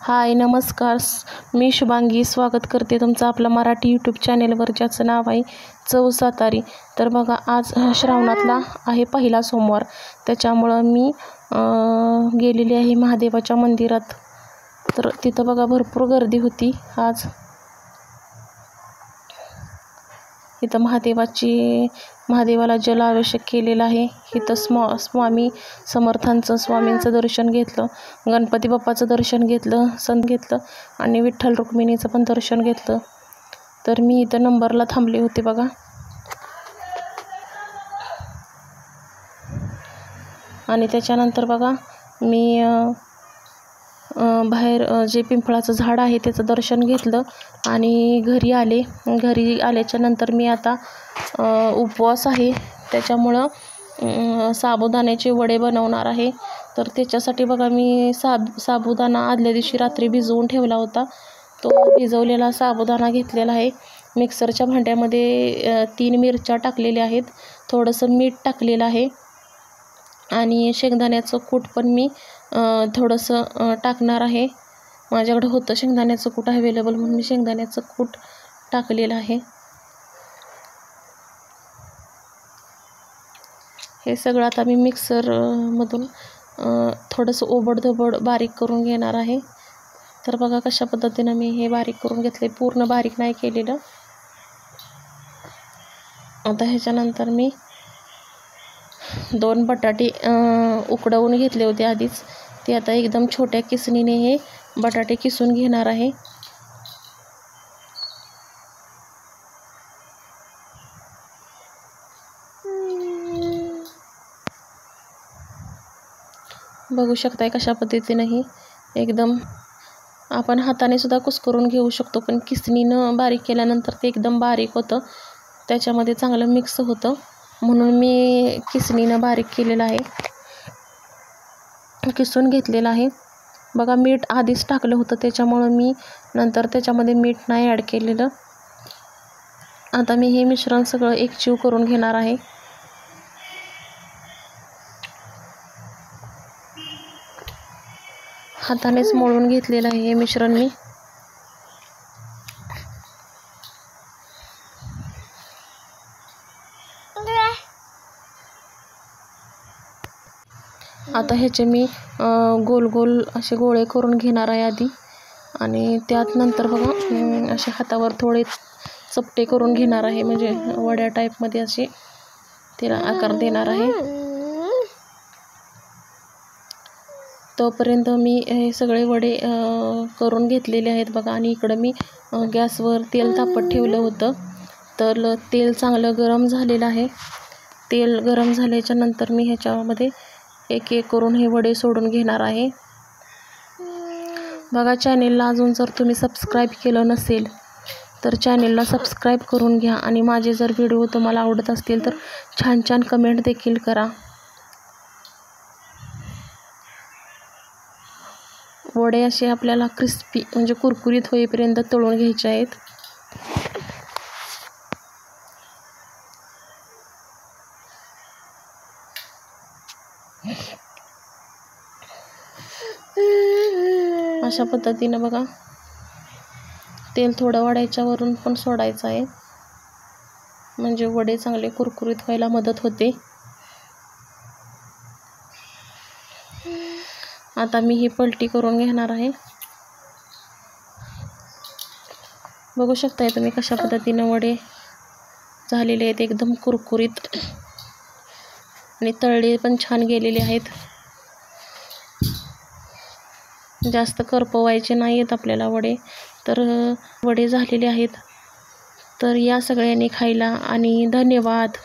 हाय नमस्कार, मी शुभांगी स्वागत करते तुमचं आपलं मराठी यूट्यूब चॅनेलवर, ज्याचं नाव आहे चव सातारी. तर बघा, आज श्रावणातला आहे पहिला सोमवार, त्याच्यामुळं मी गेलेली आहे महादेवाच्या मंदिरात. तर तिथं बघा भरपूर गर्दी होती आज. इथं महादेवाला जलाभिषेक केलेला आहे. इथं स्वामी स्वामींचं दर्शन घेतलं, गणपती बाप्पाचं दर्शन घेतलं, आणि विठ्ठल रुक्मिणीचं पण दर्शन घेतलं. तर मी इथं नंबरला थांबले होते बघा. आणि त्याच्यानंतर बघा मी बाहेर जे पिंपळाचं झाड आहे त्याचं दर्शन घेतलं आणि घरी आले. घरी आल्याच्या नंतर मी आता उपवास आहे, त्याच्यामुळं साबुदाण्याचे वडे बनवणार आहे. तर त्याच्यासाठी बघा मी साबुदाणा आदल्या दिवशी रात्री भिजवून ठेवला होता. तो भिजवलेला साबुदाणा घेतलेला आहे. मिक्सरच्या भांड्यामध्ये 3 मिरच्या टाकलेल्या आहेत, थोडंसं मीठ टाकलेलं आहे आणि शेंगदाण्याचं कूट पण मी थोडंसं टाकणार आहे. माझ्याकडे होतं शेंगदाण्याचं कूट अवेलेबल, म्हणून मी शेंगदाण्याचं कूट टाकलेलं आहे. हे सगळं आता मी मिक्सरमधून थोडंसं ओबडधोबड बारीक करून घेणार आहे. तर बघा कशा पद्धतीनं मी हे बारीक करून घेतले, पूर्ण बारीक नाही केलेलं. आता ह्याच्यानंतर मी 2 बटाटे उकडवून घेतले होते आधीच. ते आता एकदम छोट्या किसणीने हे बटाटे किसून घेणार आहे. बघू शकताय कशा पद्धतीनं ही एकदम आपण हाताने सुद्धा कुस्करून घेऊ शकतो, पण किसणीनं बारीक केल्यानंतर ते एकदम बारीक होतं, त्याच्यामध्ये चांगलं मिक्स होतं, म्हणून मी किसणीनं बारीक केलेलं आहे, किसून घेतलेलं आहे. बघा मीठ आधीच टाकलं होतं, त्याच्यामुळं मी नंतर त्याच्यामध्ये मीठ नाही ॲड केलेलं. आता मी हे मिश्रण सगळं एकजीव करून घेणार आहे. हातानेच मळून घेतलेलं आहे हे मिश्रण मी. आता ह्याचे मी गोल गोल असे गोळे करून घेणार आहे आधी, आणि त्यात नंतर बघा असे हातावर थोडे चपटे करून घेणार आहे, म्हणजे वड्या टाईपमध्ये असे त्याला आकार देणार आहे. तोपर्यंत मी हे सगळे वडे करून घेतलेले आहेत बघा. आणि इकडं मी गॅसवर तेल तापत ठेवलं होतं. तर तेल चांगलं गरम झालेलं आहे. तेल गरम झाल्याच्या नंतर मी ह्याच्यामध्ये एक एक करून हे वडे सोडून घेणार आहे. बघा, चॅनेलला अजून जर तुम्ही सबस्क्राईब केलं नसेल तर चॅनेलला सबस्क्राईब करून घ्या, आणि माझे जर व्हिडिओ तुम्हाला आवडत असतील तर छान छान कमेंट देखील करा. वडे असे आपल्याला क्रिस्पी म्हणजे कुरकुरीत होईपर्यंत तळून घ्यायचे आहेत. अशा पद्धतीनं बघा तेल थोडं वड्याच्या वरून पण सोडायचं आहे, म्हणजे वडे चांगले कुरकुरीत व्हायला मदत होते. आता मी ही पलटी करून घेणार आहे. बघू शकताय तुम्ही कशा पद्धतीनं वडे झालेले आहेत, एकदम कुरकुरीत, आणि तळले पण छान गेलेले आहेत. जास्त करपवायचे नाही आहेत आपल्याला वडे. तर वडे झालेले आहेत. तर या सगळ्यांनी खायला, आणि धन्यवाद.